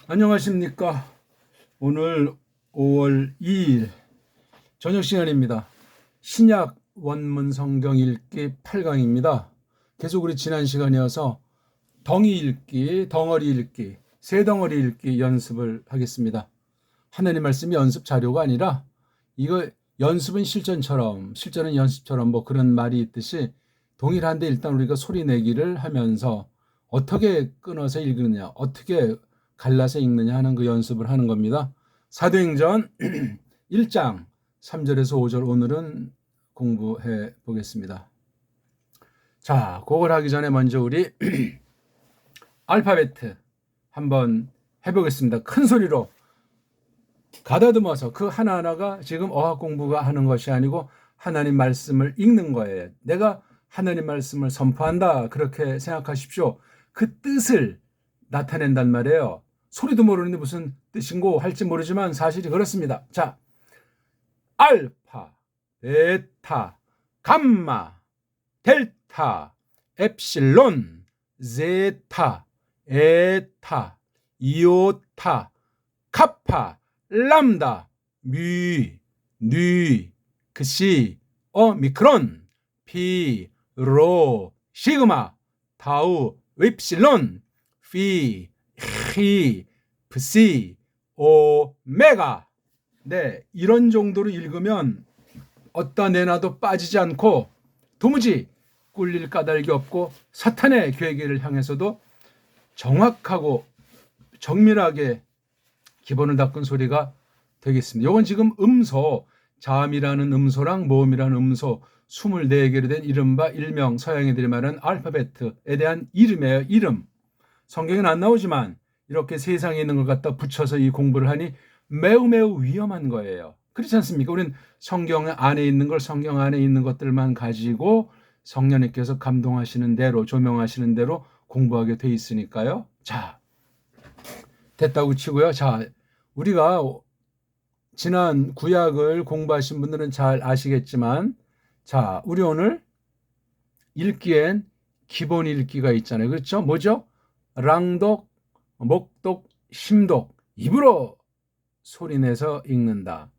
안녕하십니까. 오늘 5월 2일 저녁 시간입니다. 신약 원문 성경 읽기 8강입니다. 계속 우리 지난 시간이어서 덩이 읽기, 덩어리 읽기, 세 덩어리 읽기 연습을 하겠습니다. 하나님 말씀이 연습 자료가 아니라 이거 연습은 실전처럼, 실전은 연습처럼 뭐 그런 말이 있듯이 동일한데 일단 우리가 소리 내기를 하면서 어떻게 끊어서 읽느냐, 어떻게 갈라서 읽느냐 하는 그 연습을 하는 겁니다. 사도행전 1장 3절에서 5절 오늘은 공부해 보겠습니다. 자, 그걸 하기 전에 먼저 우리 알파베트 한번 해보겠습니다. 큰 소리로 가다듬어서 그 하나하나가 지금 어학 공부가 하는 것이 아니고 하나님 말씀을 읽는 거예요. 내가 하나님 말씀을 선포한다 그렇게 생각하십시오. 그 뜻을 나타낸단 말이에요. 소리도 모르는데 무슨 뜻인고 할지 모르지만 사실이 그렇습니다. 자, 알파, 베타, 감마, 델타, 엡실론, 제타, 에타, 이오타, 카파, 람다, 뮤, 뉴, 크시, 오미크론, 피, 로, 시그마, 타우, 엡실론, 피, 히, 프시, 오메가. 네, 이런 정도로 읽으면 어디다 내놔도 빠지지 않고 도무지 꿀릴 까닭이 없고 사탄의 괴계를 향해서도 정확하고 정밀하게 기본을 닦은 소리가 되겠습니다. 이건 지금 음소, 자음이라는 음소랑 모음이라는 음소 24개로 된 이른바 일명 서양인들이 말하는 알파벳에 대한 이름이에요. 이름. 성경에는 안 나오지만 이렇게 세상에 있는 걸 갖다 붙여서 이 공부를 하니 매우 매우 위험한 거예요. 그렇지 않습니까? 우리는 성경 안에 있는 걸 성경 안에 있는 것들만 가지고 성령님께서 감동하시는 대로 조명하시는 대로 공부하게 돼 있으니까요. 자, 됐다고 치고요. 자, 우리가 지난 구약을 공부하신 분들은 잘 아시겠지만 자, 우리 오늘 읽기엔 기본 읽기가 있잖아요. 그렇죠? 뭐죠? 랑독, 목독, 심독, 입으로 소리내서 읽는다.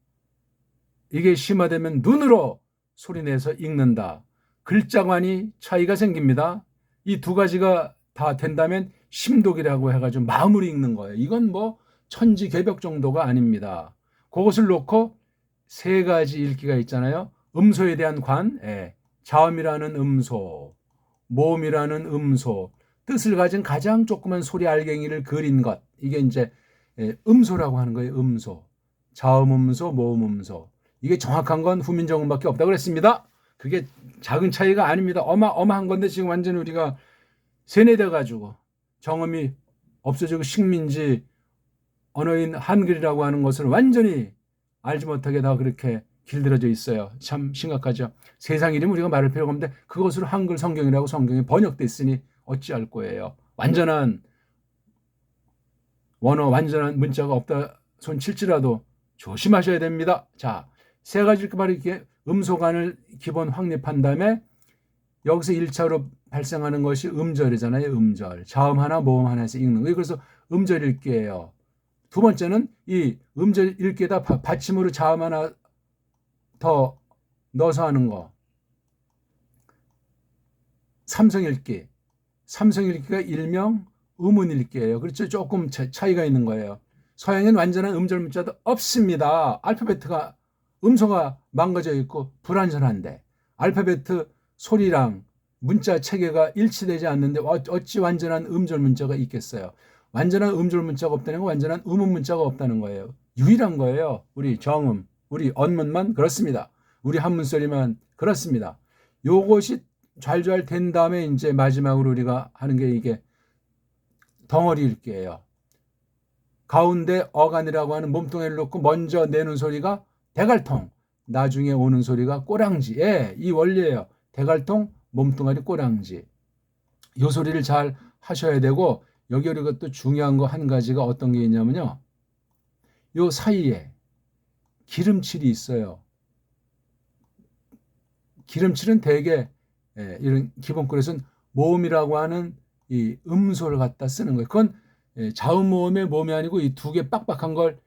이게 심화되면 눈으로 소리내서 읽는다. 글자관이 차이가 생깁니다. 이 두 가지가 다 된다면 심독이라고 해가지고 마음으로 읽는 거예요. 이건 뭐 천지개벽 정도가 아닙니다. 그것을 놓고 세 가지 읽기가 있잖아요. 음소에 대한 관, 자음이라는 음소, 모음이라는 음소, 뜻을 가진 가장 조그만 소리 알갱이를 그린 것. 이게 이제 음소라고 하는 거예요. 음소. 자음음소, 모음음소. 이게 정확한 건 후민정음밖에 없다고 그랬습니다. 그게 작은 차이가 아닙니다. 어마어마한 건데 지금 완전히 우리가 세뇌돼 가지고 정음이 없어지고 식민지 언어인 한글이라고 하는 것을 완전히 알지 못하게 다 그렇게 길들여져 있어요. 참 심각하죠. 세상 이름 우리가 말할 필요가 없는데 그것으로 한글 성경이라고 성경이 번역돼 있으니 어찌할 거예요. 완전한 원어, 완전한 문자가 없다 손 칠지라도 조심하셔야 됩니다. 자, 세 가지 바로 이렇게 음소간을 기본 확립한 다음에 여기서 1차로 발생하는 것이 음절이잖아요. 음절. 자음 하나, 모음 하나에서 읽는 거예요. 그래서 음절 읽기예요. 두 번째는 이 음절 읽기에다 받침으로 자음 하나 더 넣어서 하는 거. 삼성 읽기. 삼성 읽기가 일명 음운 읽기예요. 그렇죠? 조금 차이가 있는 거예요. 서양엔 완전한 음절 문자도 없습니다. 알파벳가 음소가 망가져 있고 불완전한데 알파벳 소리랑 문자 체계가 일치되지 않는데 어찌 완전한 음절 문자가 있겠어요. 완전한 음절 문자가 없다는 건 완전한 음운 문자가 없다는 거예요. 유일한 거예요. 우리 정음, 우리 언문만 그렇습니다. 우리 한문 소리만 그렇습니다. 요것이 잘 된 다음에 이제 마지막으로 우리가 하는 게 이게 덩어리 읽기예요. 가운데 어간이라고 하는 몸뚱이를 놓고 먼저 내는 소리가 대갈통, 나중에 오는 소리가 꼬랑지. 이 원리예요. 대갈통, 몸뚱아리, 꼬랑지. 이 소리를 잘 하셔야 되고 여기 우리가 또 중요한 거 한 가지가 어떤 게 있냐면요. 요 사이에 기름칠이 있어요. 기름칠은 대개 이런 기본글에서는 모음이라고 하는 이 음소를 갖다 쓰는 거예요. 그건 자음모음의 몸이 아니고 이 두 개 빡빡한 걸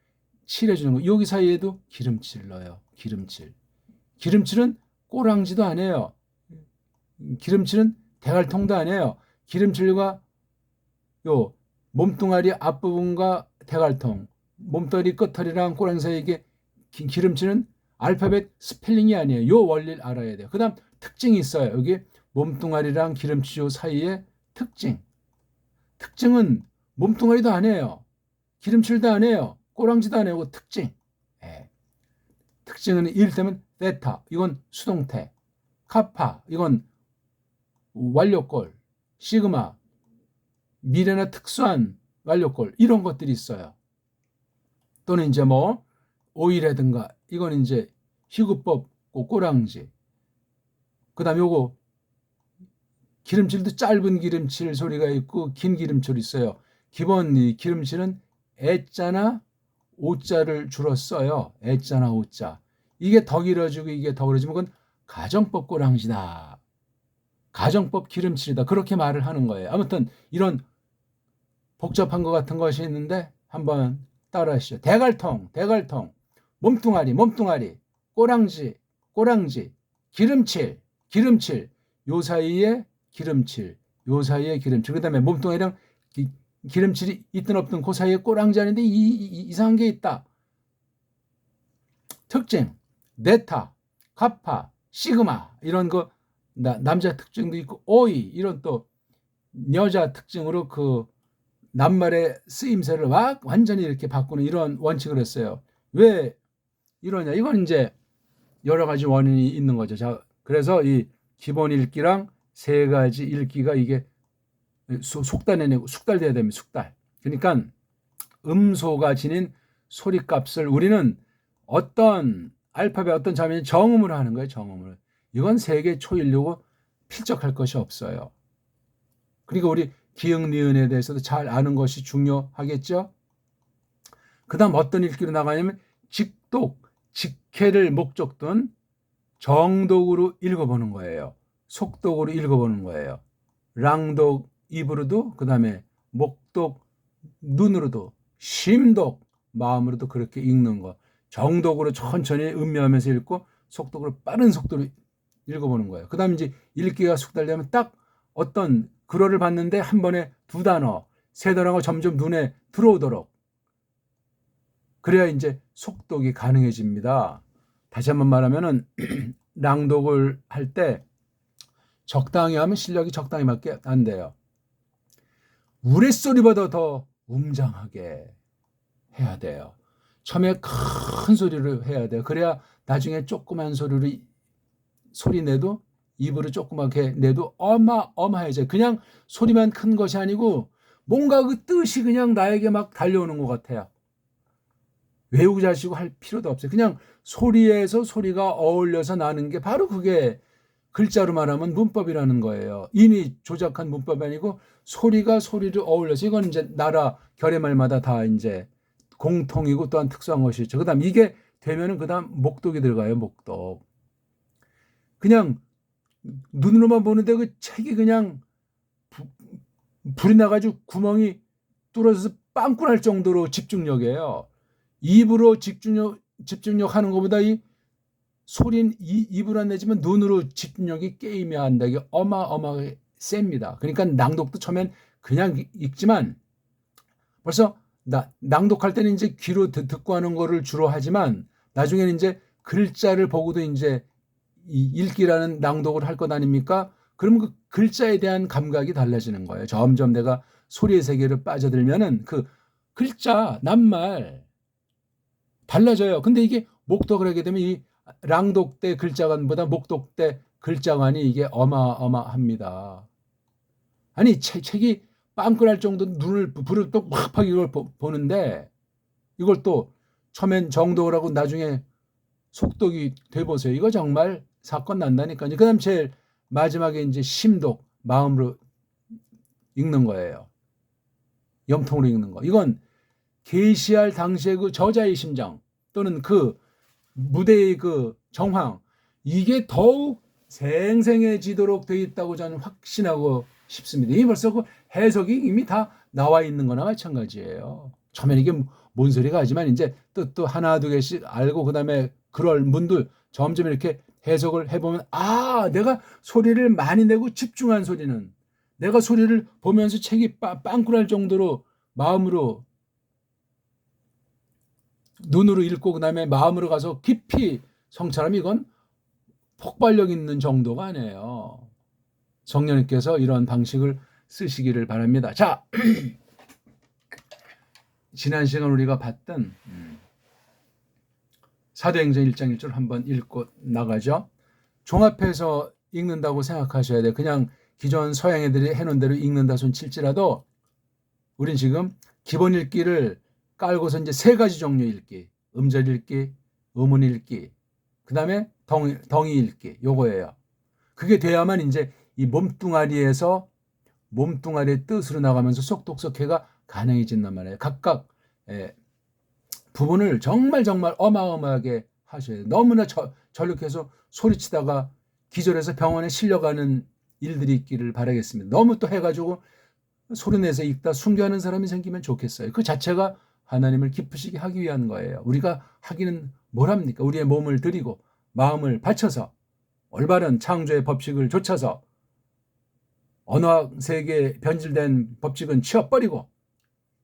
칠해주는 거. 여기 사이에도 기름칠 넣어요. 기름칠. 기름칠은 꼬랑지도 안 해요. 기름칠은 대갈통도 안 해요. 기름칠과 요 몸뚱아리 앞부분과 대갈통, 몸뚱아리 끝털이랑 꼬랑지 사이에 이게 기름칠은 알파벳 스펠링이 아니에요. 요 원리를 알아야 돼요. 그 다음 특징이 있어요. 여기 몸뚱아리랑 기름칠 사이에 특징. 특징은 몸뚱아리도 안 해요. 기름칠도 안 해요. 꼬랑지도 안 해요. 특징. 예. 특징은 이를테면 베타, 이건 수동태. 카파, 이건 완료꼴. 시그마, 미래나 특수한 완료꼴. 이런 것들이 있어요. 또는 이제 뭐 오이라든가 이건 이제 희구법 꼬랑지. 그다음에 요거 기름칠도 짧은 기름칠 소리가 있고 긴 기름칠이 있어요. 기본 이 기름칠은 애자나 오자를 주로 써요. 애자나 오자. 이게 더 길어지고 이게 더 길어지면 그건 가정법 꼬랑지다. 가정법 기름칠이다. 그렇게 말을 하는 거예요. 아무튼 이런 복잡한 것 같은 것이 있는데 한번 따라 하시죠. 대갈통, 대갈통, 몸뚱아리, 몸뚱아리, 꼬랑지, 꼬랑지, 기름칠, 기름칠, 요 사이에 기름칠, 요 사이에 기름칠. 그 다음에 몸뚱아리랑 기름칠이 있든 없든 그 사이에 꼬랑지 아닌데 이상한 게 있다. 특징, 네타, 카파, 시그마 이런 거 남자 특징도 있고 오이 이런 또 여자 특징으로 그 낱말의 쓰임새를 완전히 이렇게 바꾸는 이런 원칙을 했어요. 왜 이러냐? 이건 이제 여러 가지 원인이 있는 거죠. 자, 그래서 이 기본 읽기랑 세 가지 읽기가 이게 속달해내고 숙달돼야 됩니다. 숙달. 그러니까 음소가 지닌 소리값을 우리는 어떤 알파벳 어떤 자면이 정음으로 하는 거예요. 정음을. 이건 세계 초인류고 필적할 것이 없어요. 그러니까 우리 기역 니은에 대해서도 잘 아는 것이 중요하겠죠. 그 다음 어떤 읽기로 나가냐면 직독, 직해를 목적든 정독으로 읽어보는 거예요. 속독으로 읽어보는 거예요. 랑독 입으로도 그 다음에 목독 눈으로도 심독 마음으로도 그렇게 읽는 거. 정독으로 천천히 음미하면서 읽고 속독으로 빠른 속도로 읽어보는 거예요. 그 다음에 이제 읽기가 숙달되면 딱 어떤 글어를 봤는데 한 번에 두 단어, 세 단어가 점점 눈에 들어오도록 그래야 이제 속독이 가능해집니다. 다시 한번 말하면은 낭독을 할 때 적당히 하면 실력이 적당히 맞게 안 돼요. 우레소리보다 더 웅장하게 해야 돼요. 처음에 큰 소리로 해야 돼요. 그래야 나중에 조그만 소리로 소리 내도 입으로 조그맣게 내도 어마어마해져요. 그냥 소리만 큰 것이 아니고 뭔가 그 뜻이 그냥 나에게 막 달려오는 것 같아요. 외우고 자시고 할 필요도 없어요. 그냥 소리에서 소리가 어울려서 나는 게 바로 그게 글자로 말하면 문법이라는 거예요. 이미 조작한 문법이 아니고 소리가 소리를 어울려서 이건 이제 나라 결의말마다 다 이제 공통이고 또한 특수한 것이죠. 그다음 이게 되면은 그다음 목독이 들어가요. 목독. 그냥 눈으로만 보는데 그 책이 그냥 불이 나가지고 구멍이 뚫어져서 빵꾸 날 정도로 집중력이에요. 입으로 집중력 하는 것보다 이 소리는 입으로 안 내지만 눈으로 집중력이 게임해야 한다. 이게 어마어마하게 셉니다. 그러니까 낭독도 처음엔 그냥 읽지만 벌써 낭독할 때는 이제 귀로 듣고 하는 거를 주로 하지만 나중에는 이제 글자를 보고도 이제 읽기라는 낭독을 할 것 아닙니까? 그러면 그 글자에 대한 감각이 달라지는 거예요. 점점 내가 소리의 세계를 빠져들면은 그 글자, 낱말 달라져요. 근데 이게 목독을 하게 되면 이 랑독 때 글자관보다 목독 때 글자관이 이게 어마어마합니다. 아니 책이 빵꾸날 정도 눈을 불을 또 팍팍 이걸 보는데 이걸 또 처음엔 정독을 하고 나중에 속독이 돼보세요. 이거 정말 사건 난다니까요. 그 다음 제일 마지막에 이제 심독, 마음으로 읽는 거예요. 염통으로 읽는 거. 이건 계시할 당시의 그 저자의 심정 또는 그 무대의 그 정황 이게 더욱 생생해지도록 되어 있다고 저는 확신하고 싶습니다. 이 벌써 그 해석이 이미 다 나와 있는 거나 마찬가지예요. 처음에 이게 뭔 소리가 하지만 이제 뜻도 하나 두 개씩 알고 그다음에 그럴 분들 점점 이렇게 해석을 해보면 내가 소리를 많이 내고 집중한 소리는 내가 소리를 보면서 책이 빵꾸날 정도로 마음으로 눈으로 읽고 그다음에 마음으로 가서 깊이 성찰하면 이건 폭발력 있는 정도가 아니에요. 성령님께서 이런 방식을 쓰시기를 바랍니다. 자, 지난 시간 우리가 봤던 사도행전 1장 1절 한번 읽고 나가죠. 종합해서 읽는다고 생각하셔야 돼요. 그냥 기존 서양 애들이 해놓은 대로 읽는다 손 칠지라도 우린 지금 기본 읽기를 깔고서 이제 세 가지 종류 읽기, 음절 읽기, 의문 읽기, 그 다음에 덩이 읽기, 요거예요. 그게 돼야만 이제 이 몸뚱아리에서 몸뚱아리의 뜻으로 나가면서 속독속해가 가능해진단 말이에요. 각각 부분을 정말 어마어마하게 하셔야 돼요. 너무나 전력해서 소리치다가 기절해서 병원에 실려가는 일들이 있기를 바라겠습니다. 너무 또 해가지고 소리내서 읽다 순교하는 사람이 생기면 좋겠어요. 그 자체가 하나님을 기쁘시게 하기 위한 거예요. 우리가 하기는 뭘 합니까? 우리의 몸을 드리고 마음을 바쳐서 올바른 창조의 법칙을 좇아서 언어학 세계에 변질된 법칙은 치워버리고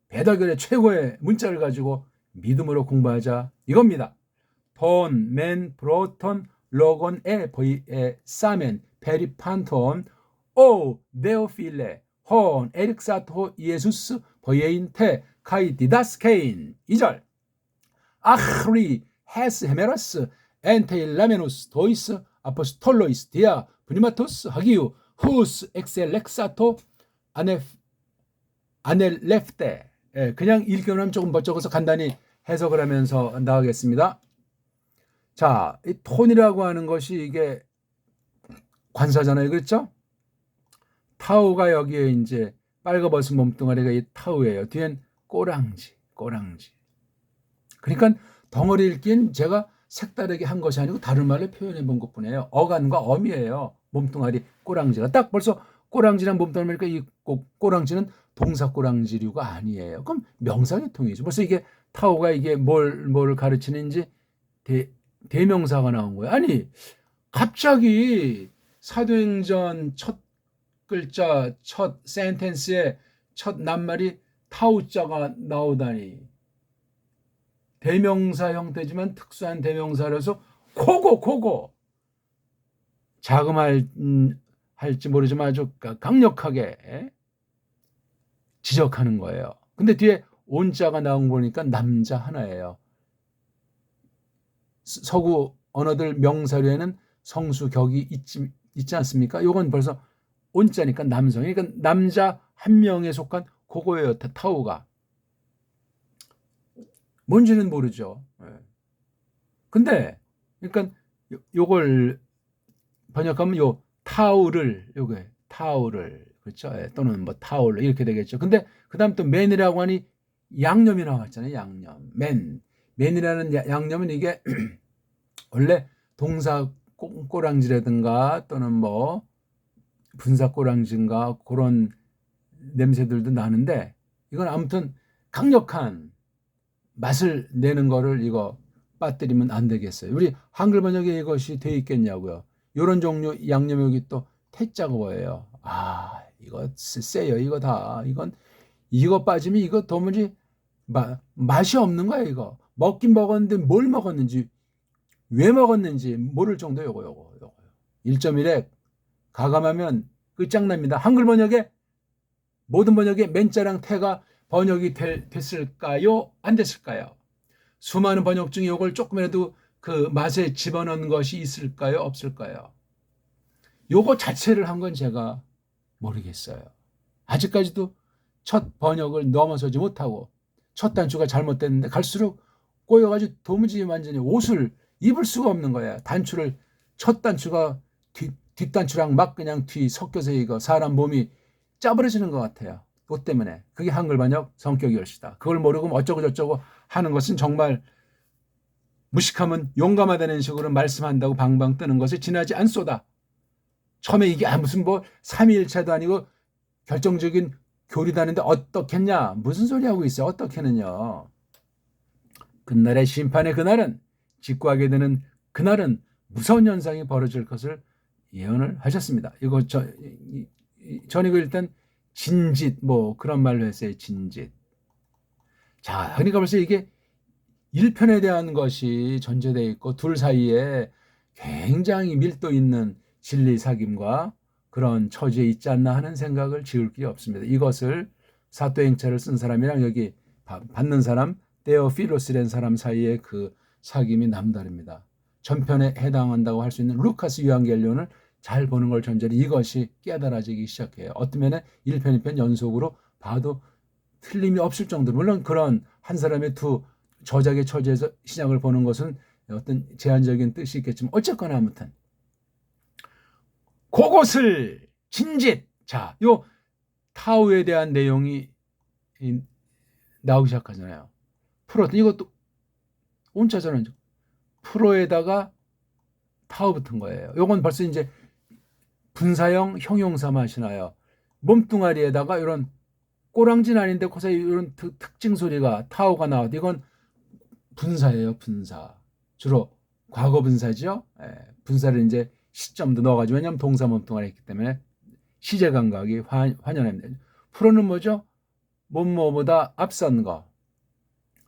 배달결의 최고의 문자를 가지고 믿음으로 공부하자 이겁니다. 돈, 맨, 브로톤, 로건, 보이에, 사멘, 페리판톤, 오, 네오필레, 혼, 에릭사토, 예수스, 보예인테, 카이 디다스케인 2절 아흐리, 헤스, 헤메라스, 엔테일라메누스, 도이스, 아포스톨로이스, 디아, 브니마토스, 하기우, 후스, 엑셀렉사토, 아넬레프테. 그냥 읽기만 하면 조금 멋쩍어서 간단히 해석을 하면서 나가겠습니다. 자, 이 톤이라고 하는 것이 이게 관사잖아요. 그렇죠? 타우가 여기에 이제 빨가벗은 몸뚱아리가 이 타우예요. 뒤엔 꼬랑지. 그러니까 덩어리 읽기는 제가 색다르게 한 것이 아니고 다른 말로 표현해 본 것뿐이에요. 어간과 엄이에요. 몸뚱아리 꼬랑지가 딱 벌써 꼬랑지랑 몸뚱아리니까 이 꼬랑지는 동사 꼬랑지류가 아니에요. 그럼 명사계통이죠. 벌써 이게 타오가 이게 뭘 가르치는지 대명사가 나온 거예요. 아니 갑자기 사도행전 첫 글자 첫 센텐스에 첫 낱말이 타우자가 나오다니 대명사 형태지만 특수한 대명사라서 고고 자금할지 모르지만 아주 강력하게 지적하는 거예요. 근데 뒤에 온자가 나온 거 보니까 남자 하나예요. 서구 언어들 명사류에는 성수 격이 있지 않습니까? 이건 벌써 온자니까 남성. 그러니까 남자 한 명에 속한 그거예요. 타우가. 뭔지는 모르죠. 근데 그러니까 요걸 번역하면 요 타우를 그렇죠? 또는 뭐 타올 이렇게 되겠죠. 근데 그다음 또 맨이라고 하니 양념이 나왔잖아요. 양념. 맨이라는 양념은 이게 원래 동사 꼬랑지라든가 또는 뭐 분사 꼬랑지인가 그런 냄새들도 나는데 이건 아무튼 강력한 맛을 내는 거를 이거 빠뜨리면 안 되겠어요. 우리 한글 번역에 이것이 돼 있겠냐고요. 이런 종류 양념이 여기 또 태자가 뭐예요? 이거 세요. 이거 다. 이거 빠지면 이거 도무지 맛이 없는 거야, 이거. 먹긴 먹었는데 뭘 먹었는지, 왜 먹었는지 모를 정도 요거. 1.1에 가감하면 끝장납니다. 한글 번역에 모든 번역에 맨자랑 태가 번역이 됐을까요? 안 됐을까요? 수많은 번역 중에 이걸 조금이라도 그 맛에 집어넣은 것이 있을까요? 없을까요? 요거 자체를 한 건 제가 모르겠어요. 아직까지도 첫 번역을 넘어서지 못하고 첫 단추가 잘못됐는데 갈수록 꼬여가지고 도무지 완전히 옷을 입을 수가 없는 거야. 첫 단추가 뒷단추랑 막 그냥 섞여서 이거 사람 몸이 짜부러지는 것 같아요. 그것 때문에. 그게 한글 번역 성격이 옳시다. 그걸 모르고 어쩌고 저쩌고 하는 것은 정말 무식하면 용감하다는 식으로 말씀한다고 방방 뜨는 것에 지나지 않소다. 처음에 이게 무슨 뭐 3.1차도 아니고 결정적인 교리다는데 어떻겠냐? 무슨 소리 하고 있어요? 어떻게는요? 그날의 심판의 그날은, 직구하게 되는 그날은 무서운 현상이 벌어질 것을 예언을 하셨습니다. 이거 전 이거 일단 진짓 뭐 그런 말로 했어요. 진짓. 자, 그러니까 벌써 이게 1편에 대한 것이 전제되어 있고 둘 사이에 굉장히 밀도 있는 진리 사귐과 그런 처지에 있지 않나 하는 생각을 지울 게 없습니다. 이것을 사도행차를 쓴 사람이랑 여기 받는 사람 데오필로스라는 사람 사이의 그 사귐이 남다릅니다. 전편에 해당한다고 할 수 있는 루카스 요한계시록을 잘 보는 걸 전제로 이것이 깨달아지기 시작해요. 어떤 면에 1편, 2편 연속으로 봐도 틀림이 없을 정도로, 물론 그런 한 사람의 두 저작의 처지에서 시작을 보는 것은 어떤 제한적인 뜻이 있겠지만 어쨌거나 아무튼 그것을 진짓. 자, 요 타우에 대한 내용이 나오기 시작하잖아요. 프로, 이것도 온자잖아요. 프로에다가 타우 붙은 거예요. 요건 벌써 이제 분사형 형용사 맛이 나요. 몸뚱아리에다가 이런 꼬랑지는 아닌데 그 사이 이런 특징 소리가 타우가 나와도 이건 분사예요. 분사. 주로 과거 분사죠. 분사를 이제 시점도 넣어가지고, 왜냐하면 동사 몸뚱아리 했기 때문에 시제 감각이 환연합니다. 프로는 뭐죠? 뭐뭐보다 앞선 거,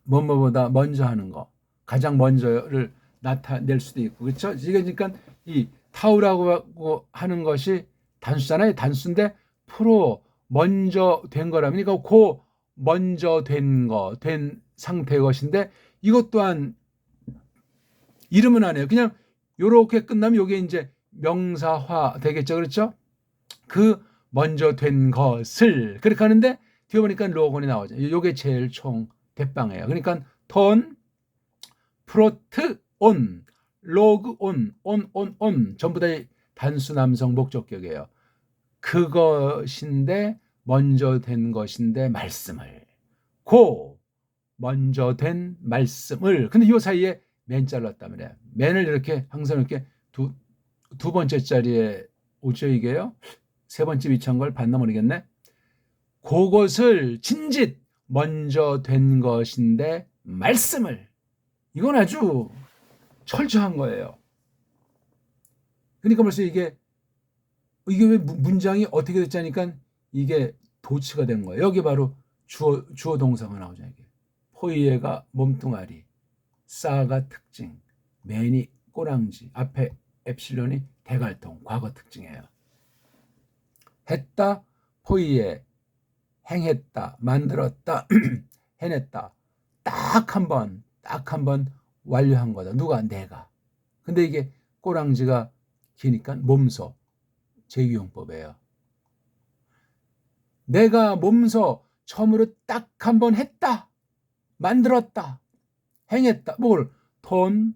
뭐뭐보다 먼저 하는 거, 가장 먼저를 나타낼 수도 있고, 그렇죠? 이게 그러니까 이 타우라고 하는 것이 단수잖아요. 단수인데 프로 먼저 된 거라면, 그러니까 그 먼저 된 거, 된 상태의 것인데 이것 또한 이름은 안 해요. 그냥 요렇게 끝나면 요게 이제 명사화 되겠죠. 그렇죠? 그 먼저 된 것을 그렇게 하는데 뒤에 보니까 로건이 나오죠. 요게 제일 총 대빵이에요. 그러니까 톤, 프로트, 온, 로그 온 전부 다 단수 남성 목적격이에요. 그것인데 먼저 된 것인데 말씀을 고 먼저 된 말씀을, 근데 이 사이에 맨 잘랐단 말이에요. 맨을 이렇게 항상 이렇게 두 번째 자리에 오죠. 이게요. 세 번째 위치한 걸 봤나 모르겠네. 그것을 진짓 먼저 된 것인데 말씀을, 이건 아주 철저한 거예요. 그러니까 벌써 이게 왜 문장이 어떻게 됐자니까 이게 도치가 된 거예요. 여기 바로 주어 동사가 나오죠. 이게 포이에가 몸뚱아리, 싸가 특징, 맨이 꼬랑지, 앞에 엡실론이 대갈통, 과거 특징이에요. 했다, 포이에, 행했다, 만들었다, 해냈다. 딱 한 번 완료한 거다. 누가? 내가. 근데 이게 꼬랑지가 기니까 몸소, 제기용법이에요. 내가 몸소 처음으로 딱 한 번 했다, 만들었다, 행했다. 뭘? 톤,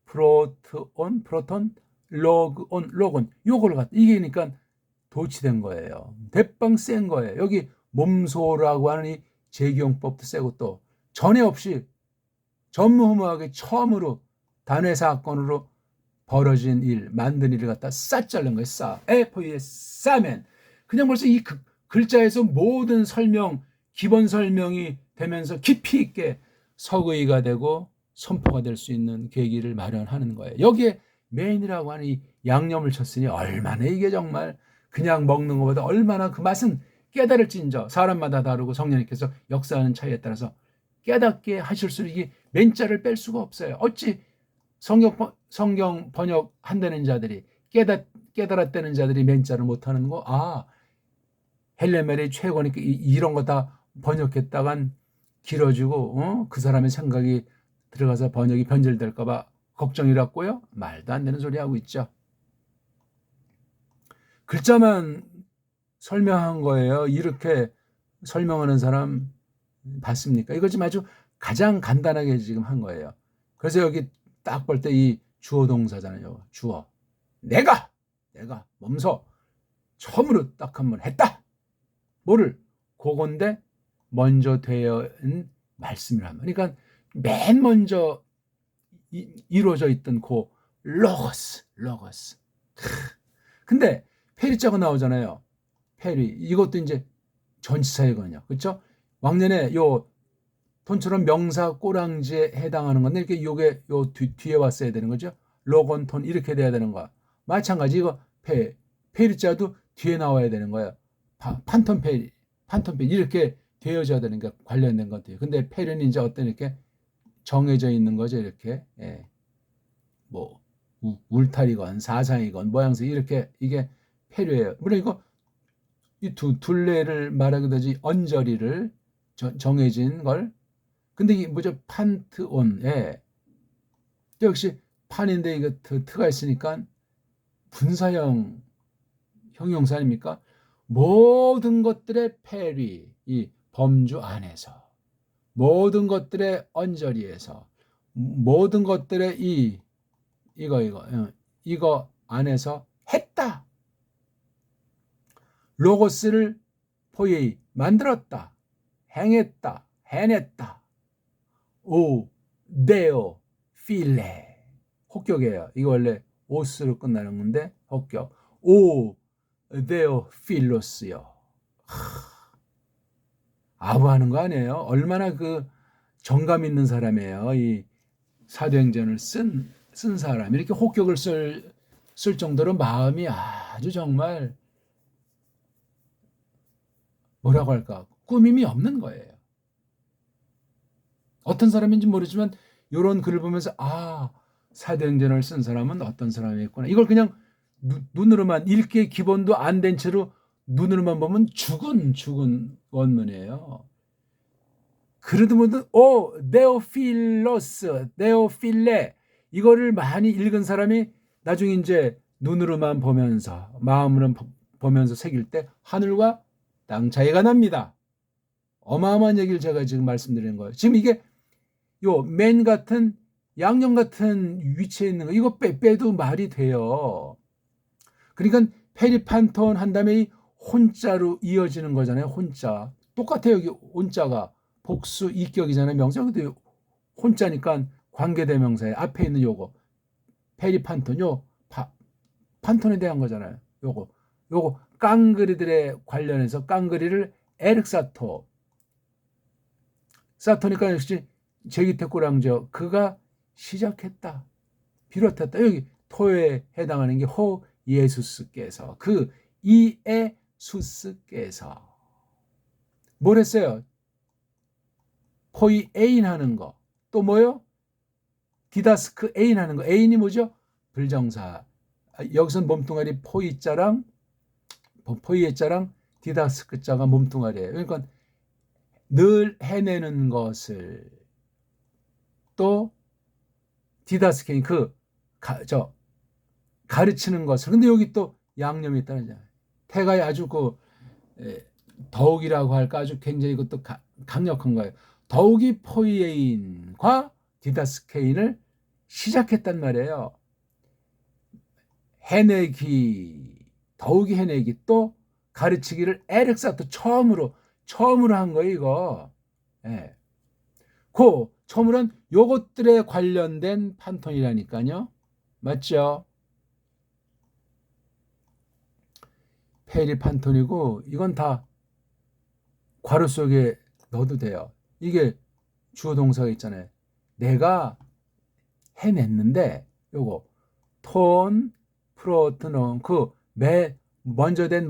프로트온, 프로톤, 로그온, 로건. 요걸 갖다. 이게 그러니까 도치된 거예요. 대빵 센 거예요. 여기 몸소라고 하는 이 제기용법도 세고 또 전에 없이 전무후무하게 처음으로 단회 사건으로 벌어진 일, 만든 일을 갖다 싹 자른 거예요. 싸. FE에 싸면. 그냥 벌써 이 글자에서 모든 설명, 기본 설명이 되면서 깊이 있게 서의가 되고 선포가 될 수 있는 계기를 마련하는 거예요. 여기에 메인이라고 하는 이 양념을 쳤으니 얼마나 이게 정말 그냥 먹는 것보다 얼마나 그 맛은 깨달을진저, 사람마다 다르고 성령님께서 역사하는 차이에 따라서 깨닫게 하실수록 이게 맨자를 뺄 수가 없어요. 어찌 성경 번역 한다는 자들이 깨달았다는 자들이 맨자를 못하는 거? 아, 헬레멜이 최고니까 이런 거 다 번역했다간 길어지고 그 사람의 생각이 들어가서 번역이 변질될까 봐 걱정이랐고요. 말도 안 되는 소리 하고 있죠. 글자만 설명한 거예요. 이렇게 설명하는 사람 봤습니까? 이거 지금 아주 가장 간단하게 지금 한 거예요. 그래서 여기 딱 볼 때 이 주어 동사잖아요. 주어. 내가 몸소 처음으로 딱 한 번 했다. 뭐를? 그건데 먼저 되어인 말씀이란 말이야. 그러니까 맨 먼저 이루어져 있던 그 로고스. 근데 페리자가 나오잖아요. 페리. 이것도 이제 전치사이거든요. 그렇죠? 왕년에 요 톤처럼 명사 꼬랑지에 해당하는 건데 이렇게 요게 요 뒤에 왔어야 되는 거죠. 로건 톤 이렇게 돼야 되는 거야. 마찬가지 이거 페리자도 뒤에 나와야 되는 거예요. 판톤 페리 이렇게 되어져야 되는 게 관련된 것들이에요. 근데 페리는 이제 어떤 이렇게 정해져 있는 거죠. 이렇게 뭐 울타리건 사상이건 모양새 이렇게 이게 페리예요. 물론 이거 이 둘레를 말하기도 하지 언저리를 정해진 걸. 근데 이게 뭐죠? 판트온. 역시 판인데 이거 트가 있으니까 분사형 형용사 아닙니까? 모든 것들의 페리, 이 범주 안에서, 모든 것들의 언저리에서, 모든 것들의 이거 안에서 했다. 로고스를 포이에이 만들었다. 행했다. 해냈다. 오 데오 필레 혹격이에요. 이거 원래 오스로 끝나는 건데 혹격. 오 데오 필로스요. 아부하는 거 아니에요? 얼마나 그 정감 있는 사람이에요. 이 사도행전을 쓴 사람. 이렇게 혹격을 쓸 정도로 마음이 아주 정말 뭐라고 할까? 꾸밈이 없는 거예요. 어떤 사람인지 모르지만 이런 글을 보면서 사도행전을 쓴 사람은 어떤 사람이었구나. 이걸 그냥 눈으로만 읽기의 기본도 안 된 채로 눈으로만 보면 죽은 원문이에요. 그래도 뭐든 네오필로스, 네오필레 이거를 많이 읽은 사람이 나중에 이제 눈으로만 보면서 마음으로 보면서 새길 때 하늘과 땅 차이가 납니다. 어마어마한 얘기를 제가 지금 말씀드리는 거예요. 지금 이게 요 맨 같은 양념 같은 위치에 있는 거 이거 빼도 말이 돼요. 그러니까 페리판톤 한 다음에 이 혼자로 이어지는 거잖아요. 혼자 똑같아요. 여기 혼자가 복수 이격이잖아요. 명사 근데 혼자니까 관계대명사에 앞에 있는 요거 페리판톤 요 판톤에 대한 거잖아요. 요거 깡그리들에 관련해서 깡그리를 에르사토 사토니까 역시 제기테꾸랑저 그가 시작했다. 비롯했다. 여기 토에 해당하는 게 호 예수스께서 그 이에수스께서 뭘 했어요? 포이 에인 하는 거. 또 뭐요? 디다스크 에인 하는 거. 에인이 뭐죠? 불정사. 여기선 몸뚱아리 포이자랑 포이의 자랑 디다스크 자가 몸뚱아리예요. 그러니까 늘 해내는 것을 또 디다스케인 가르치는 것을. 근데 여기 또 양념이 있다는 거잖아요. 태가에 아주 더욱이라고 할까 아주 굉장히 이것도 강력한 거예요. 더욱이 포이에인과 디다스케인을 시작했단 말이에요. 해내기, 더욱이 해내기 또 가르치기를 에렉사토 처음으로 한 거예요. 이거. 처음으로 한 요것들에 관련된 판톤이라니까요. 맞죠? 페리 판톤이고 이건 다 괄호 속에 넣어도 돼요. 이게 주어 동사가 있잖아요. 내가 해냈는데 요거 톤 프로트논 먼저 된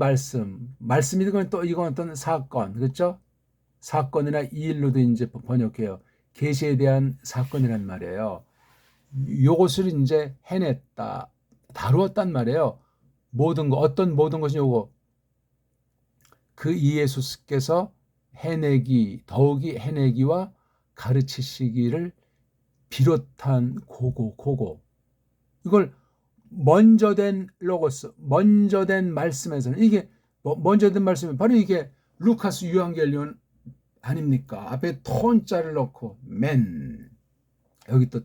말씀이건 또 이건 어떤 사건 그렇죠? 사건이나 이 일로도 이제 번역해요. 계시에 대한 사건이란 말이에요. 요것을 이제 해냈다, 다루었단 말이에요. 어떤 모든 것이 요거 그 이예수께서 더욱이 해내기와 가르치시기를 비롯한 고고 이걸 먼저 된 로고스, 먼저 된 말씀에서는 이게 먼저 된 말씀은 바로 이게 루카스 유한겔리온 아닙니까? 앞에 톤자를 넣고 맨 여기 또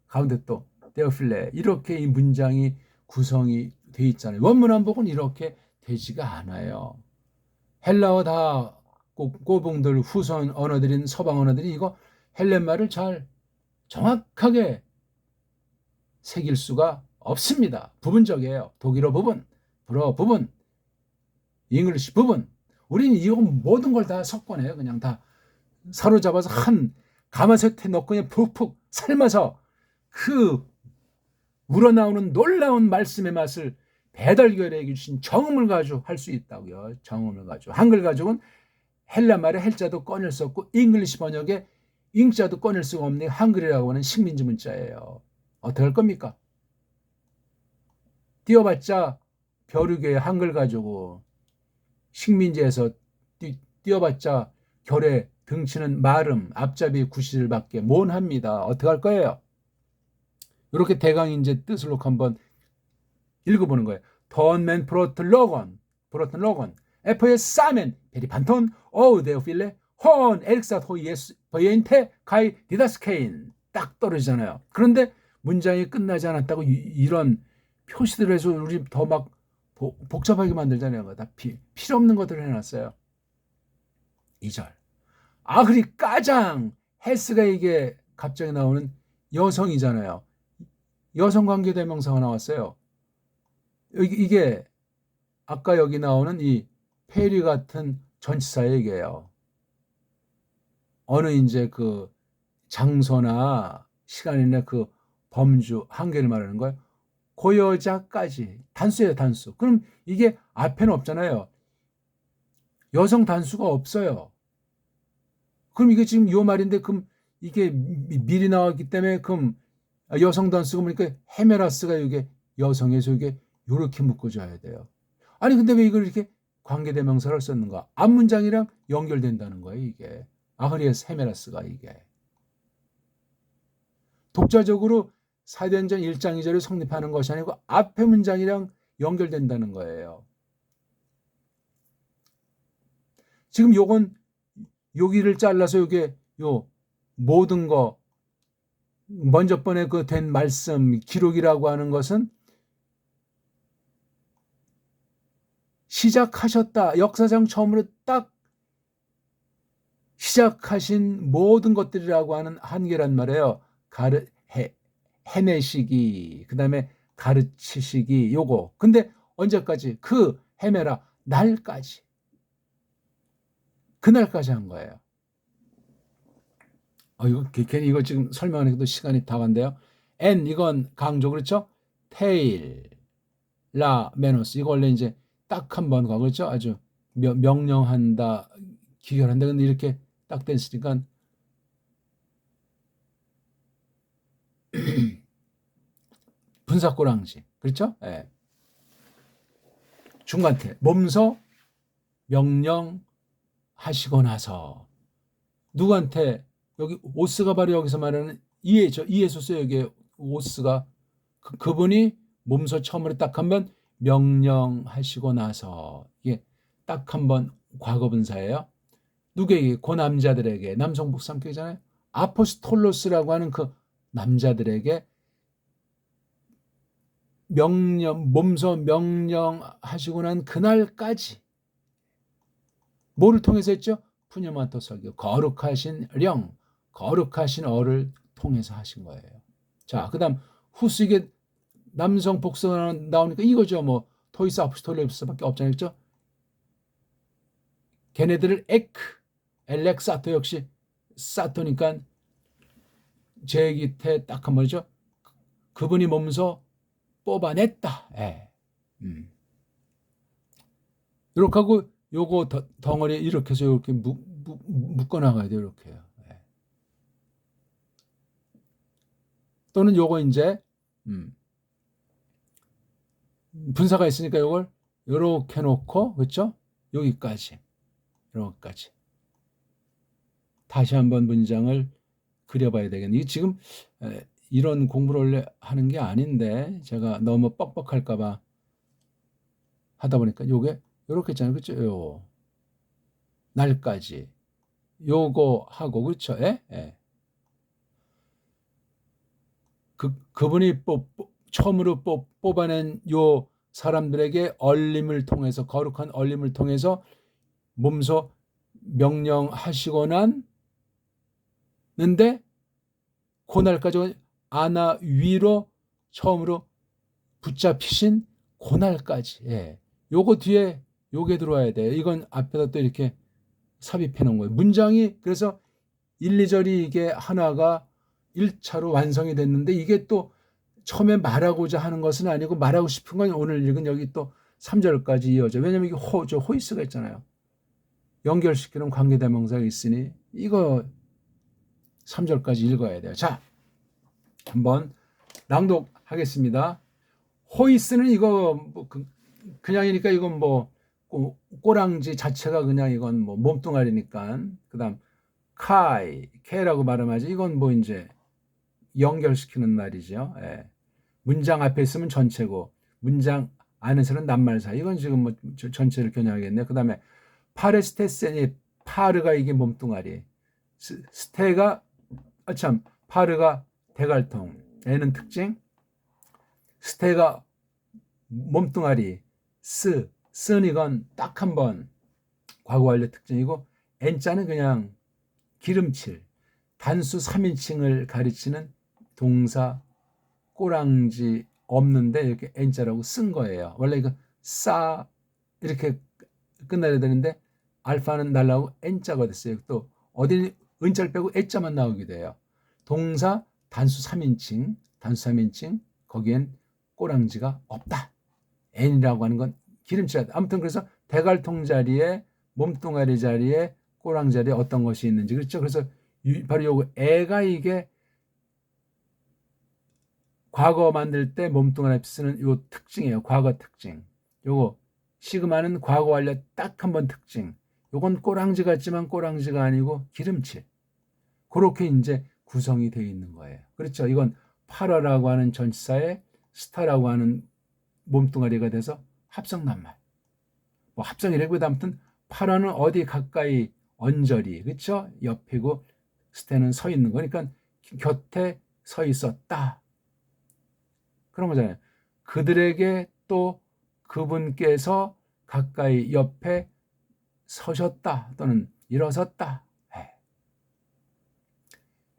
가운데 또 데오필레 이렇게 이 문장이 구성이 돼 있잖아요. 원문 한복은 이렇게 되지가 않아요. 헬라어 다 꼬붕들 후손 언어들인 서방 언어들이 이거 헬렌말을 잘 정확하게 새길 수가 없습니다. 부분적이에요. 독일어 부분, 불어 부분, 잉글리시 부분, 우리는 이거 모든 걸 다 석권해요. 그냥 다 사로잡아서 한 가마솥에 넣고 그냥 푹푹 삶아서 그 우러나오는 놀라운 말씀의 맛을 배달결에 주신 정음을 가지고 할 수 있다고요. 정음을 가지고. 한글 가지고는 헬라 말에 헬자도 꺼낼 수 없고 잉글리시 번역에 잉자도 꺼낼 수가 없는 한글이라고 하는 식민지 문자예요. 어떻게 할 겁니까? 띄워봤자 벼룩의 한글 가지고 식민지에서 띄워봤자 결에 등치는 마름 앞잡이 구실밖에 못합니다. 어떻게 할 거예요? 이렇게 대강인제 뜻을 놓고 한번 읽어보는 거예요. 턴맨 브로튼 로건 에퍼의 싸멘 베리 반톤 오우 데오필레 혼 에릭사 호이에스 버이엔테 가이 디다스케인 딱 떨어지잖아요. 그런데 문장이 끝나지 않았다고 이런 표시들을 해서 우리 더 막 복잡하게 만들잖아요. 다 필요 없는 것들을 해놨어요. 2절 그리 가장 헬스가 이게 갑자기 나오는 여성이잖아요. 여성관계대명사가 나왔어요. 이게 아까 여기 나오는 이 페리 같은 전치사의 얘기예요. 어느 이제 그 장소나 시간이나 그 범주 한계를 말하는 거예요. 그 여자까지 단수예요, 단수. 그럼 이게 앞에는 없잖아요. 여성 단수가 없어요. 그럼 이게 지금 요 말인데 그럼 이게 미리 나왔기 때문에 그럼 여성 단수가 보니까 헤메라스가 이게 여성에서 이게 요렇게 묶어줘야 돼요. 아니 근데 왜 이걸 이렇게 관계대명사를 썼는가? 앞문장이랑 연결된다는 거예요, 이게. 아흐리에스 헤메라스가 이게. 독자적으로 사도행전 1장 2절을 성립하는 것이 아니고 앞의 문장이랑 연결된다는 거예요. 지금 요건 여기를 잘라서 요게 요 모든 거 먼저 번에 그 된 말씀 기록이라고 하는 것은 시작하셨다. 역사상 처음으로 딱 시작하신 모든 것들이라고 하는 한계란 말이에요. 해내시기, 그 다음에 가르치시기, 요거. 근데 언제까지? 그 헤매라, 날까지. 그날까지 한 거예요. 이거 괜히 이거 지금 설명하니까 시간이 다 간대요. N, 이건 강조, 그렇죠? 테일, 라, 메노스. 이거 원래 이제 딱 한 번 가, 그렇죠? 아주 명령한다, 기결한다. 근데 이렇게 딱 됐으니까 분사꼬랑지. 그렇죠? 예. 중간태. 몸소 명령하시고 나서 누구한테 여기 오스가 바로 여기서 말하는 이에소스 여기 오스가 그분이 몸소 처음으로 딱 한번 명령하시고 나서 이게 딱 한번 과거분사예요. 누구에게? 그 남자들에게 남성복 삼격이잖아요. 아포스톨로스라고 하는 그 남자들에게 몸소 명령하시고 난 그날까지 뭐를 통해서 했죠? 푸뉴마토 설교, 거룩하신 령, 거룩하신 어를 통해서 하신 거예요. 자, 그 다음 후스 이게 남성 복수가 나오니까 이거죠. 뭐 토이스 아포스톨로스밖에 없잖아요. 그렇죠? 걔네들을 엘렉사토 역시 사토니까 제 깃에 딱 한 번이죠. 그분이 몸소 뽑아냈다. 예. 이렇게 하고 요거 덩어리 이렇게 해서 이렇게 묶어나가야 돼요. 이렇게. 예. 또는 요거 이제 분사가 있으니까 요걸 요렇게 놓고 그렇죠? 여기까지. 여기까지. 다시 한번 문장을 그려봐야 되겠네. 지금 이런 공부를 원래 하는 게 아닌데 제가 너무 뻑뻑할까 봐 하다 보니까 요게 요렇게 있잖아요. 그렇죠? 요 날까지 요거 하고 그렇죠? 예? 예. 그분이 처음으로 뽑아낸 요 사람들에게 얼림을 통해서 거룩한 얼림을 통해서 몸소 명령하시고 났는데 그날까지 아나 위로 처음으로 붙잡히신 그날까지. 예. 요거 뒤에 요게 들어와야 돼. 이건 앞에다 또 이렇게 삽입해 놓은 거예요. 문장이 그래서 1, 2절이 이게 하나가 1차로 완성이 됐는데 이게 또 처음에 말하고자 하는 것은 아니고 말하고 싶은 건 오늘 읽은 여기 또 3절까지 이어져. 왜냐면 이게 호이스가 있잖아요. 연결시키는 관계대명사가 있으니 이거 3절까지 읽어야 돼요. 자, 한번 낭독하겠습니다. 호이스는 이거 뭐 그냥이니까 이건 뭐 꼬랑지 자체가 그냥 이건 뭐 몸뚱아리니까. 그다음 케라고 발음하지. 이건 뭐 이제 연결시키는 말이죠. 예. 문장 앞에 있으면 전체고 문장 안에서는 낱말사. 이건 지금 뭐 전체를 겨냥하겠네. 그다음에 파레스테센이 파르가 이게 몸뚱아리. 스테가 파르가 대갈통. 에는 특징. 스테가 몸뚱아리. 쓴 이건 딱 한 번 과거 완료 특징이고 N자는 그냥 기름칠. 단수 3인칭을 가르치는 동사 꼬랑지 없는데 이렇게 N자라고 쓴 거예요. 원래 이거 이렇게 끝나야 되는데 알파는 날라오고 N자가 됐어요. 또 어디 은자를 빼고 N자만 나오게 돼요. 동사 단수 3인칭 거기엔 꼬랑지가 없다. N이라고 하는 건 기름칠하다. 아무튼 그래서 대갈통 자리에 몸뚱아리 자리에 꼬랑 자리에 어떤 것이 있는지 그렇죠. 그래서 바로 요거 애가 이게 과거 만들 때 몸뚱아리 앞에 쓰는 요 특징이에요. 과거 특징. 요거 시그마는 과거 완료 딱 한 번 특징. 요건 꼬랑지 같지만 꼬랑지가 아니고 기름칠. 그렇게 이제 구성이 되어 있는 거예요. 그렇죠. 이건 파라라고 하는 전치사에 스타라고 하는 몸뚱아리가 돼서 합성 낱말. 뭐 합성이라고 아무튼 파라는 어디 가까이 언저리, 그렇죠? 옆이고 스테는 서 있는 거니까 곁에 서 있었다. 그런 거잖아요. 그들에게 또 그분께서 가까이 옆에 서셨다 또는 일어섰다.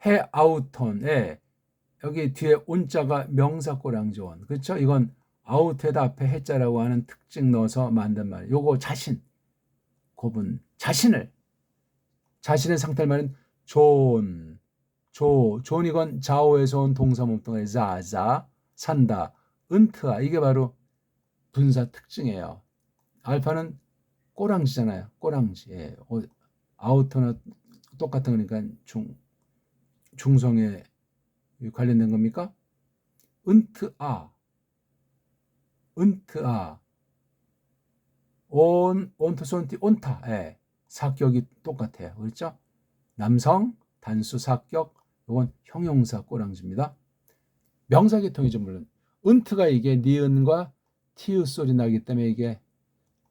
해 아우톤에 여기 뒤에 온자가 명사 꼬랑지원. 그렇죠? 이건 아우트에다 앞에 해자라고 하는 특징 넣어서 만든 말. 요거 자신, 고분, 자신의 상태를 말하는 존 이건 자오에서 온 동사 몸뚱아리 자자, 산다, 은트아. 이게 바로 분사 특징이에요. 알파는 꼬랑지잖아요. 꼬랑지. 예. 아우터나 똑같은 거니까 중성에 관련된 겁니까? 은트아 온투손티 온타. 예. 사격이 똑같아요. 그렇죠? 남성 단수 사격. 이건 형용사 꼬랑지입니다. 명사 계통이죠. 물론 은트가 이게 니은과 티읕 소리 나기 때문에 이게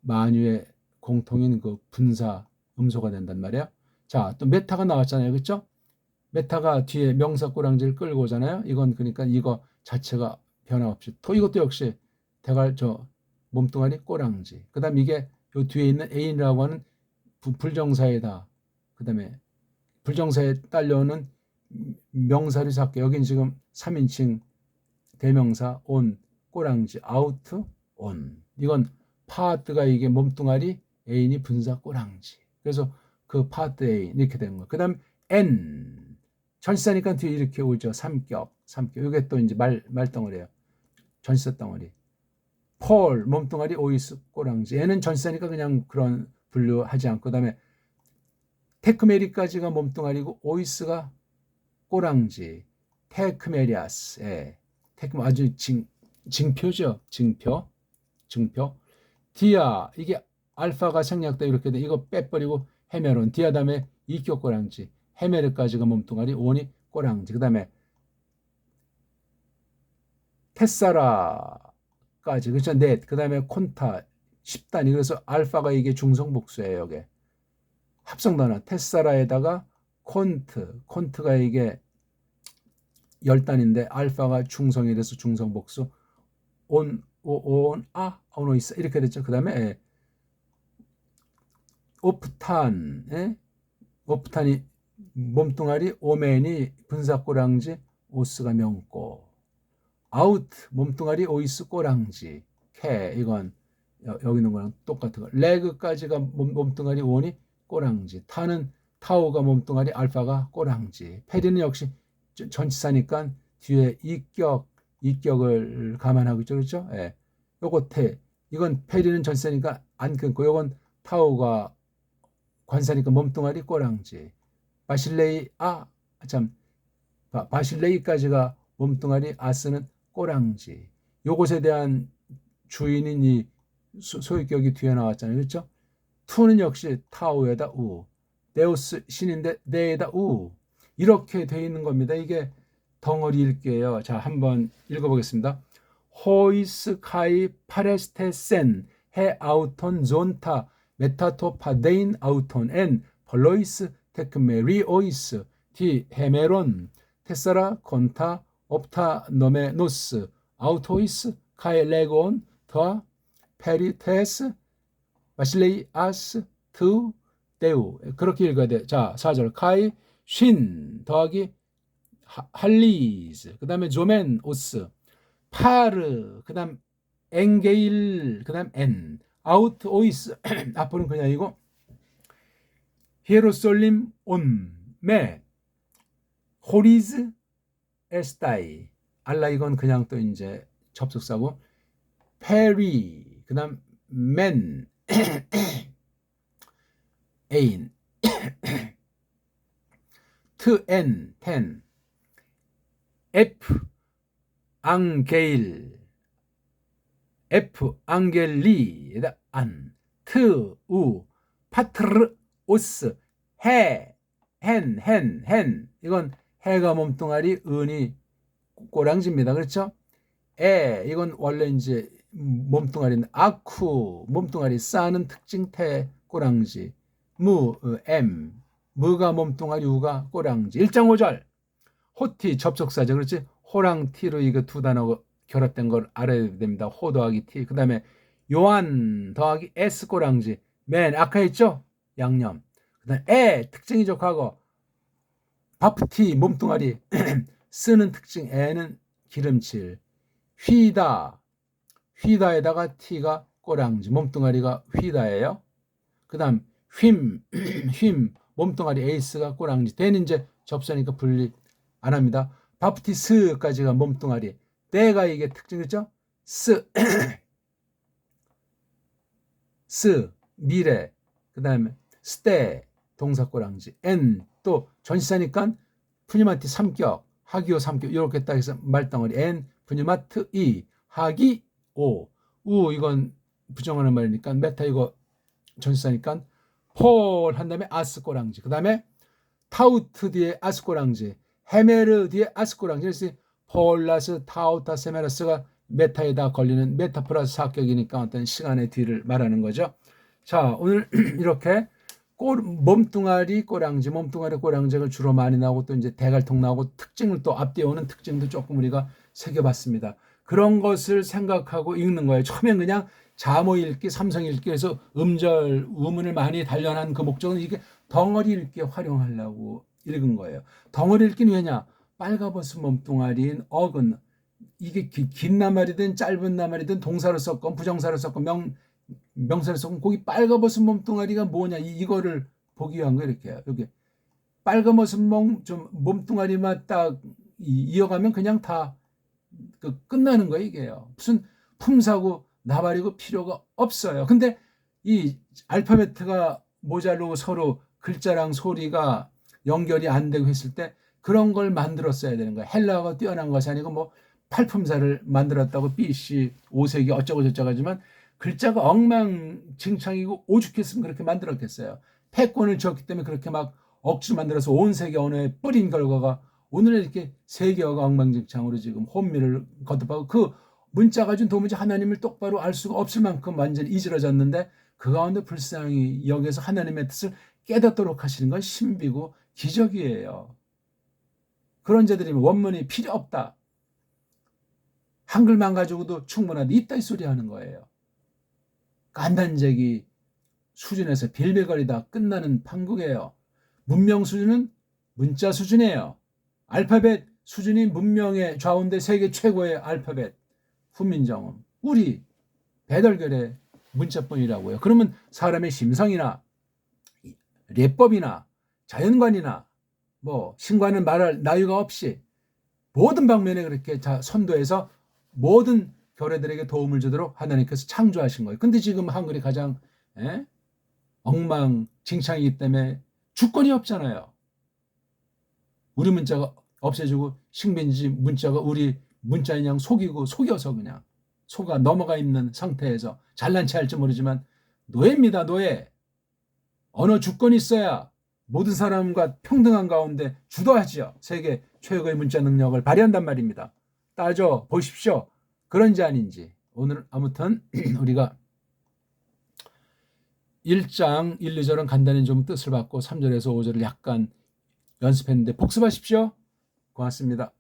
만유의 공통인 그 분사 음소가 된단 말이에요. 자, 또 메타가 나왔잖아요. 그렇죠? 메타가 뒤에 명사 꼬랑지를 끌고 오잖아요. 이건 그러니까 이거 자체가 변화 없이 또 이것도 역시 몸뚱아리 꼬랑지. 그다음 이게 요 뒤에 있는 애인이라고 하는 불정사에다 그다음에 불정사에 딸려오는 명사를 잡게. 여긴 지금 3인칭 대명사 온 꼬랑지 아우트 온. 이건 파트가 이게 몸뚱아리 애인이 분사 꼬랑지. 그래서 그 파트 애인 이렇게 되는 거예요. 그다음 N 전치사니까 뒤에 이렇게 오죠. 삼격. 이게 또 이제 말덩어리예요. 전치사 덩어리. 폴 몸뚱아리 오이스 꼬랑지. 얘는 전치사니까 그냥 그런 분류하지 않고 그다음에 테크메리까지가 몸뚱아리고 오이스가 꼬랑지. 테크메리아스. 예. 아주 징표죠. 징표. 디아 이게 알파가 생략돼 이렇게 돼. 이거 빼버리고 헤메론. 디아 다음에 이격 꼬랑지. 헤메르까지가 몸뚱아리 온이 꼬랑지. 그다음에 테사라까지. 그렇죠. 넷. 그다음에 콘타 10단위. 그래서 알파가 이게 중성복수예요. 이게 합성 단어. 테사라에다가 콘트가 이게 10단인데 알파가 중성이 돼서 중성복수. 오노이스 이렇게 됐죠. 그다음에 오프탄이 몸뚱아리 오맨이 분사 꼬랑지 오스가 명고 아우트 몸뚱아리 오이스 꼬랑지 이건 여기 있는 거랑 똑같은 거. 레그까지가 몸뚱아리 원이 꼬랑지. 타는 타오가 몸뚱아리, 알파가 꼬랑지. 페리는 역시 전치사니까 뒤에 이격을 감안하고 있죠. 그렇죠? 예. 요거 이건 페리는 전치사니까 안 끊고, 요건 타오가 관사니까 몸뚱아리 꼬랑지. 바실레이까지가 몸뚱아리, 아스는 꼬랑지. 요것에 대한 주인인 이 소유격이 뒤에 나왔잖아요. 그렇죠? 투는 역시 타오에다 우. 데우스 신인데 네에다 우. 이렇게 돼 있는 겁니다. 이게 덩어리 읽기예요. 자, 한번 읽어보겠습니다. 호이스 카이 파레스테센 해 아우톤 존타 메타토 파데인 아우톤 엔 벌로이스 테크메리오이스 디 헤메론 테사라 콘타 옵타 노메노스 아우토이스 카이 레곤 더 페리테스 바실레이 아스 트 데우. 그렇게 읽어야 돼. 자, 4절 카이 쉰 더하기 할리즈, 그 다음에 조멘 오스, 파르, 그 다음 엔게일, 그 다음 엔 아우트 오이스 앞으로는 그냥이고, 히에로솔림 온메 호리즈 에스타이 알라, 이건 그냥 또 이제 접속사고, 페리, 그 다음 맨 에인 트엔 텐 F 앙게일 F 앙겔리에다 안 트우 파트르 오스 헨 이건 해가 몸뚱아리, 은이 꼬랑지입니다. 그렇죠? 이건 원래 이제 몸뚱아리는 아쿠 몸뚱아리, 싸는 특징 태 꼬랑지, 무가 몸뚱아리, 우가 꼬랑지. 1장 5절 호티 접속사죠. 그렇지? 호랑 티로 이거 두 단어가 결합된 걸 알아야 됩니다. 호 더하기 티. 그 다음에 요한 더하기 S 꼬랑지. 맨 아까 했죠? 양념. 그 다음에 특징이죠. 과거. 바프티 몸뚱아리 쓰는 특징. 애는 기름칠. 휘다에다가 티가 꼬랑지. 몸뚱아리가 휘다예요. 그 다음 휨 몸뚱아리 에이스가 꼬랑지. 대는 이제 접사니까 분리 안 합니다. 바프티스까지가 몸뚱아리. 때가 이게 특징이죠. 미래. 그 다음에 스테 동사 꼬랑지. 엔 또 전시사니까 푸니마티 3격, 하기오 3격 이렇게 딱 해서 말덩어리. 엔 푸니마트 이 하기 오. 우 이건 부정하는 말이니까 메타 이거 전시사니까 폴 한 다음에 아스 꼬랑지. 그 다음에 타우트 뒤에 아스 꼬랑지. 헤메르 뒤에 아스 꼬랑지. 그래서 폴라스 타우타 세메라스가 메타에다 걸리는 메타 플러스 사격이니까 어떤 시간의 뒤를 말하는 거죠. 자, 오늘 이렇게 몸뚱아리 꼬랑지, 몸뚱아리 꼬랑지가 주로 많이 나오고, 또 이제 대갈통 나오고, 특징을 또 앞뒤에 오는 특징도 조금 우리가 새겨봤습니다. 그런 것을 생각하고 읽는 거예요. 처음엔 그냥 자모 읽기, 삼성 읽기 해서 음절, 우문을 많이 단련한 그 목적은 이게 덩어리 읽기에 활용하려고 읽은 거예요. 덩어리 읽기는 왜냐? 빨가벗은 몸뚱아리인 어근, 이게 긴 나말이든 짧은 나말이든 동사로 썼건 부정사로 썼건 명사로 썼건 거기 빨가벗은 몸뚱아리가 뭐냐, 이거를 보기 위한 거. 이렇게 여기 빨가벗은 몸뚱아리만 딱 이어가면 그냥 다 끝나는 거예요. 이게요. 무슨 품사고 나발이고 필요가 없어요. 근데 이 알파벳가 모자르고 서로 글자랑 소리가 연결이 안 되고 했을 때 그런 걸 만들었어야 되는 거예요. 헬라어가 뛰어난 것이 아니고 뭐 팔품사를 만들었다고 BC 5세기 어쩌고 저쩌고 하지만 글자가 엉망진창이고 오죽했으면 그렇게 만들었겠어요. 패권을 쥐었기 때문에 그렇게 막 억지로 만들어서 온 세계 언어에 뿌린 결과가 오늘은 이렇게 세계어가 엉망진창으로 지금 혼미를 거듭하고, 그 문자가 준 도무지 하나님을 똑바로 알 수가 없을 만큼 완전히 이질어졌는데 그 가운데 불쌍히 여기서 하나님의 뜻을 깨닫도록 하시는 건 신비고 기적이에요. 그런 자들이 원문이 필요 없다, 한글만 가지고도 충분하다, 이따위 소리 하는 거예요. 간단제기 수준에서 빌빌거리다 끝나는 판국이에요. 문명 수준은 문자 수준이에요. 알파벳 수준이 문명의 좌우인데 세계 최고의 알파벳 훈민정음, 우리 배달결의 문자뿐이라고요. 그러면 사람의 심성이나 예법이나 자연관이나 뭐 신과는 말할 나위가 없이 모든 방면에 그렇게 선도해서 모든 교회들에게 도움을 주도록 하나님께서 창조하신 거예요. 근데 지금 한글이 가장 엉망진창이기 때문에 주권이 없잖아요. 우리 문자가 없애주고 식민지 문자가 우리 문자인 양 속여서 그냥 속아 넘어가 있는 상태에서 잘난 체 할지 모르지만 노예입니다. 노예. 언어 주권이 있어야 모든 사람과 평등한 가운데 주도하지요. 세계 최고의 문자 능력을 발휘한단 말입니다. 따져 보십시오. 그런지 아닌지. 오늘 아무튼 우리가 1장 1, 2절은 간단히 좀 뜻을 받고 3절에서 5절을 약간 연습했는데 복습하십시오. 고맙습니다.